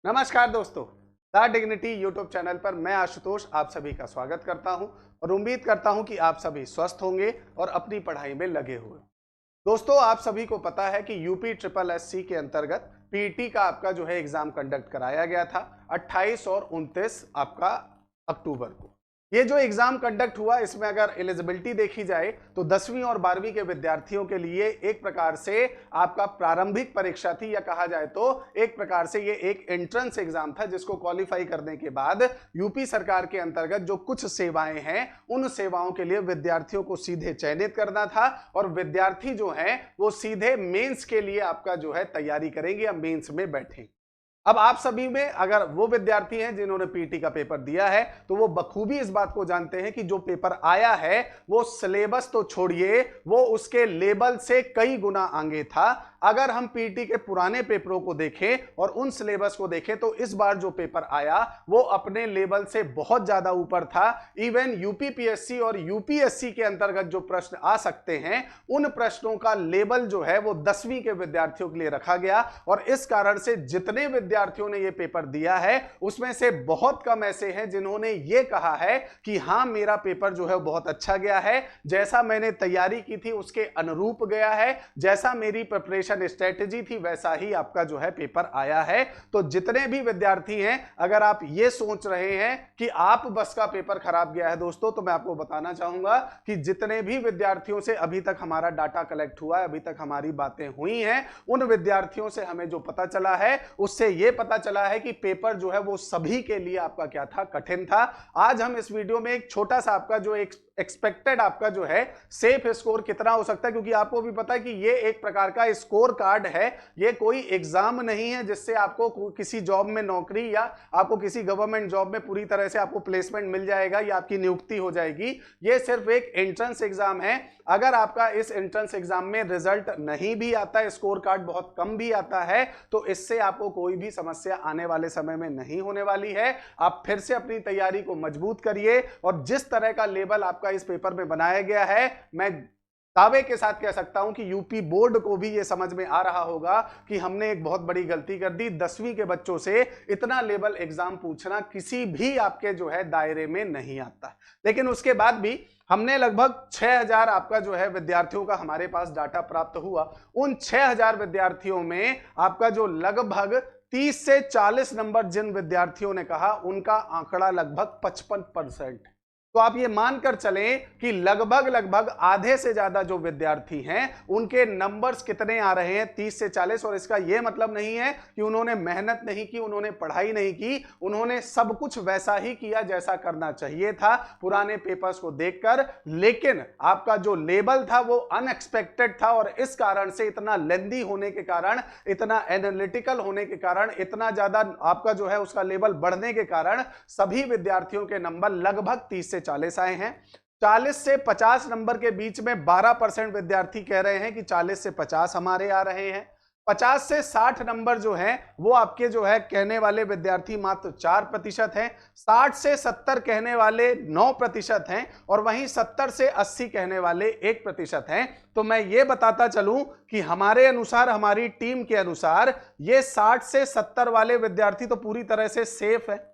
नमस्कार दोस्तों, the dignity YouTube channel पर मैं आशुतोष आप सभी का स्वागत करता हूं और उम्मीद करता हूं कि आप सभी स्वस्थ होंगे और अपनी पढ़ाई में लगे हुए। दोस्तों, आप सभी को पता है कि यूपी ट्रिपल एससी के अंतर्गत पीटी का आपका जो है एग्जाम कंडक्ट कराया गया था 28 और 29 आपका अक्टूबर को। ये जो एग्जाम कंडक्ट हुआ, इसमें अगर एलिजिबिलिटी देखी जाए तो 10वीं और 12वीं के विद्यार्थियों के लिए एक प्रकार से आपका प्रारंभिक परीक्षा थी, या कहा जाए तो एक प्रकार से ये एक एंट्रेंस एग्जाम था जिसको क्वालिफाई करने के बाद यूपी सरकार के अंतर्गत जो कुछ सेवाएं हैं उन सेवाओं के लिए विद्यार्थियों को सीधे चयनित करना था और विद्यार्थी जो हैं वो सीधे मेंस के लिए आपका जो है तैयारी करेंगे या मेंस में बैठेंगे। अब आप सभी में अगर वो विद्यार्थी हैं जिन्होंने पीटी का पेपर दिया है तो वो बखूबी इस बात को जानते हैं कि जो पेपर आया है वो सिलेबस तो छोड़िए, वो उसके लेवल से कई गुना आगे था। अगर हम पीटी के पुराने पेपरों को देखें और उन सिलेबस को देखें तो इस बार जो पेपर आया वो अपने लेवल से बहुत ज्यादा ऊपर था। इवन यूपीपीएससी और यूपीएससी के अंतर्गत जो प्रश्न आ सकते हैं उन प्रश्नों का लेवल जो है वो 10वीं के विद्यार्थियों के लिए रखा गया और इस कारण से जितने विद्यार्थियों ने ये पेपर दिया है उसमें से बहुत कम ऐसे हैं जिन्होंने ये कहा है कि हाँ, मेरा पेपर जो है बहुत अच्छा गया है, जैसा मैंने तैयारी की थी उसके अनुरूप गया है, जैसा मेरी प्रिपरेशन स्ट्रेटेजी थी वैसा ही आपका जो है पेपर आया है। तो जितने भी विद्यार्थी हैं, अगर आप ये सोच रहे हैं कि आप बस का पेपर खराब गया है दोस्तों, तो मैं आपको बताना चाहूंगा कि जितने भी विद्यार्थियों से अभी तक हमारा डाटा कलेक्ट हुआ है, अभी तक हमारी बातें हुई हैं, उन विद्यार्थियों से हमें जो पता चला है उससे यह पता चला है कि पेपर जो है वो सभी के लिए आपका क्या था, कठिन था। आज हम इस वीडियो में एक छोटा सा आपका जो एक एक्सपेक्टेड आपका जो है सेफ स्कोर कितना हो सकता है, क्योंकि आपको भी पता है कि ये एक प्रकार का स्कोर कार्ड है, ये कोई एग्जाम नहीं है जिससे आपको किसी जॉब में नौकरी या आपको किसी गवर्नमेंट जॉब में पूरी तरह से आपको प्लेसमेंट मिल जाएगा या आपकी नियुक्ति हो जाएगी। ये सिर्फ एक एंट्रेंस एग्जाम है। अगर आपका इस एंट्रेंस एग्जाम में रिजल्ट नहीं भी आता है, स्कोर कार्ड बहुत कम भी आता है, तो इससे आपको कोई भी समस्या आने वाले समय में नहीं होने वाली है। आप फिर से अपनी तैयारी को मजबूत करिए और जिस तरह का लेवल आपका इस पेपर में बनाया गया है, मैं दावे के साथ कह सकता हूं कि यूपी बोर्ड को भी यह समझ में आ रहा होगा कि हमने एक बहुत बड़ी गलती कर दी। 10वीं के बच्चों से इतना लेवल एग्जाम पूछना किसी भी आपके जो है दायरे में नहीं आता। लेकिन उसके बाद भी हमने लगभग 6000 आपका जो है विद्यार्थियों का हमारे पास डाटा प्राप्त हुआ। उन 6000 विद्यार्थियों में आपका जो लगभग 30 से 40 नंबर जिन विद्यार्थियों ने कहा, उनका आंकड़ा लगभग 55%। तो आप ये मानकर चलें कि लगभग आधे से ज्यादा जो विद्यार्थी हैं उनके नंबर्स कितने आ रहे हैं, 30 से 40। और इसका यह मतलब नहीं है कि उन्होंने मेहनत नहीं की, उन्होंने पढ़ाई नहीं की, उन्होंने सब कुछ वैसा ही किया जैसा करना चाहिए था पुराने पेपर्स को देखकर। लेकिन आपका जो लेवल था वो अनएक्सपेक्टेड था और इस कारण से, इतना लेंदी होने के कारण, इतना एनालिटिकल होने के कारण, इतना ज्यादा आपका जो है उसका लेवल बढ़ने के कारण सभी विद्यार्थियों के नंबर लगभग 30 से 40 आए हैं। 40 से 50 नंबर के बीच में 12% विद्यार्थी कह रहे हैं कि 40 से 50 हमारे आ रहे हैं। 50 से 60 नंबर जो हैं वो आपके जो है कहने वाले विद्यार्थी मात्र 4% हैं। 60 से 70 कहने वाले 9% हैं और वहीं 70 से 80 कहने वाले 1% हैं। तो मैं ये बताता चलूं कि हमारे अनुसार, हमारी टीम के अनुसार, ये 60 से 70 वाले विद्यार्थी तो पूरी तरह से सेफ है।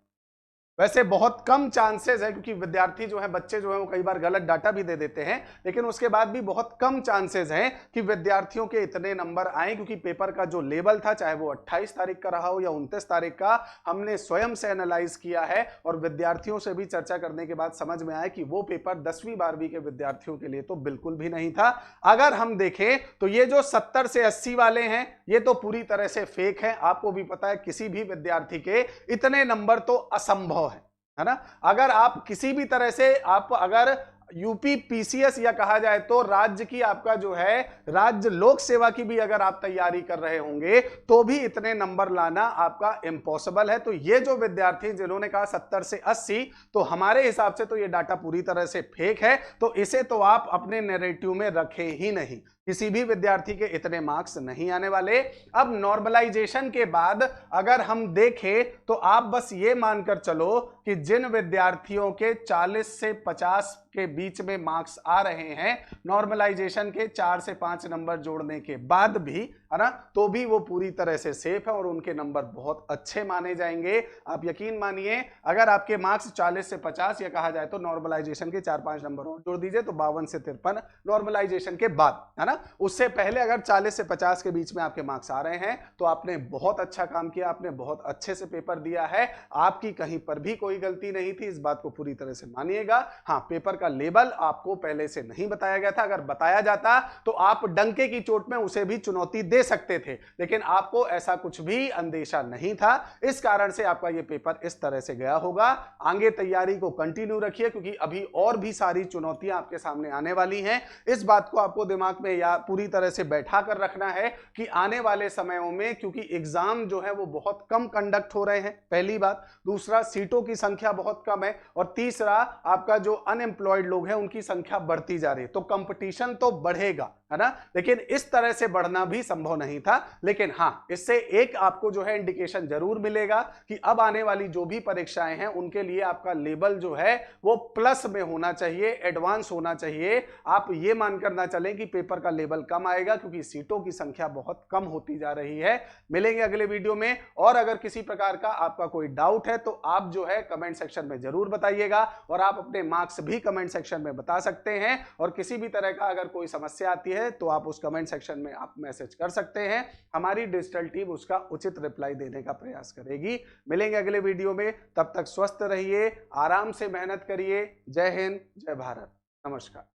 वैसे बहुत कम चांसेस है, क्योंकि विद्यार्थी जो है, बच्चे जो है वो कई बार गलत डाटा भी दे देते हैं, लेकिन उसके बाद भी बहुत कम चांसेस हैं कि विद्यार्थियों के इतने नंबर आए, क्योंकि पेपर का जो लेवल था, चाहे वो 28 तारीख का रहा हो या 29 तारीख का, हमने स्वयं से एनालाइज किया है और विद्यार्थियों से भी चर्चा करने के बाद समझ में आया कि वो पेपर 10वीं 12वीं के विद्यार्थियों के लिए तो बिल्कुल भी नहीं था। अगर हम देखें तो ये जो 70 से 80 वाले हैं ये तो पूरी तरह से फेक है। आपको भी पता है किसी भी विद्यार्थी के इतने नंबर तो असंभव है ना। अगर आप किसी भी तरह से, आप अगर यूपी पीसीएस या कहा जाए तो राज्य की आपका जो है राज्य लोक सेवा की भी अगर आप तैयारी कर रहे होंगे तो भी इतने नंबर लाना आपका इम्पॉसिबल है। तो ये जो विद्यार्थी जिन्होंने कहा 70 से 80, तो हमारे हिसाब से तो ये डाटा पूरी तरह से फेक है, तो इसे तो आप अपने नैरेटिव में रखें ही नहीं। किसी भी विद्यार्थी के इतने मार्क्स नहीं आने वाले। अब नॉर्मलाइजेशन के बाद अगर हम देखें तो आप बस ये मानकर चलो कि जिन विद्यार्थियों के 40 से 50 के बीच में मार्क्स आ रहे हैं नॉर्मलाइजेशन के 4 से 5 नंबर जोड़ने के बाद भी, है ना, तो भी वो पूरी तरह से सेफ है और उनके नंबर बहुत अच्छे माने जाएंगे। आप यकीन मानिए, अगर आपके मार्क्स 40 से 50 या कहा जाए तो नॉर्मलाइजेशन के 4-5 नंबर और जोड़ दीजिए तो 52 से 53 नॉर्मलाइजेशन के बाद, है ना, उससे पहले अगर 40 से 50 के बीच में आपके मार्क्स आ रहे हैं तो आपने बहुत अच्छा काम किया, आपने बहुत अच्छे से पेपर दिया है, आपकी कहीं पर भी कोई गलती नहीं थी। इस बात को पूरी तरह से मानिएगा। हाँ, पेपर का लेबल आपको पहले से नहीं बताया गया था, अगर बताया जाता तो आप डंके की चोट में उसे भी चुनौती दे सकते थे, लेकिन आपको ऐसा कुछ भी अंदेशा नहीं था। इस कारण से आपका यह पेपर इस तरह से गया होगा। आगे तैयारी को कंटिन्यू रखिए क्योंकि अभी और भी सारी चुनौतियां आपके सामने आने वाली हैं। इस बात को आपको दिमाग में या पूरी तरह से बैठा कर रखना है कि आने वाले समयों में, क्योंकि एग्जाम जो है वो बहुत कम कंडक्ट हो रहे हैं, पहली बात, दूसरा सीटों की संख्या बहुत कम है, और तीसरा आपका जो अनएम्प्लॉयड लोग हैं उनकी संख्या बढ़ती जा रही है। तो कंपटीशन तो बढ़ेगा, है ना, लेकिन इस तरह से बढ़ना भी संभव नहीं था। लेकिन हां, इससे एक आपको जो है इंडिकेशन जरूर मिलेगा कि अब आने वाली जो भी परीक्षाएं हैं उनके लिए आपका लेवल जो है वो प्लस में होना चाहिए, एडवांस होना चाहिए। आप ये मानकर ना चलें कि पेपर का लेवल कम आएगा, क्योंकि सीटों की संख्या बहुत कम होती जा रही है। मिलेंगे अगले वीडियो में, और अगर किसी प्रकार का आपका कोई डाउट है तो आप जो है कमेंट सेक्शन में जरूर बताइएगा, और आप अपने मार्क्स भी कमेंट सेक्शन में बता सकते हैं। और किसी भी तरह का अगर कोई समस्या आती है तो आप उस कमेंट सेक्शन में आप मैसेज कर सकते हैं। हमारी डिजिटल टीम उसका उचित रिप्लाई देने का प्रयास करेगी। मिलेंगे अगले वीडियो में, तब तक स्वस्थ रहिए, आराम से मेहनत करिए। जय हिंद, जय भारत, नमस्कार।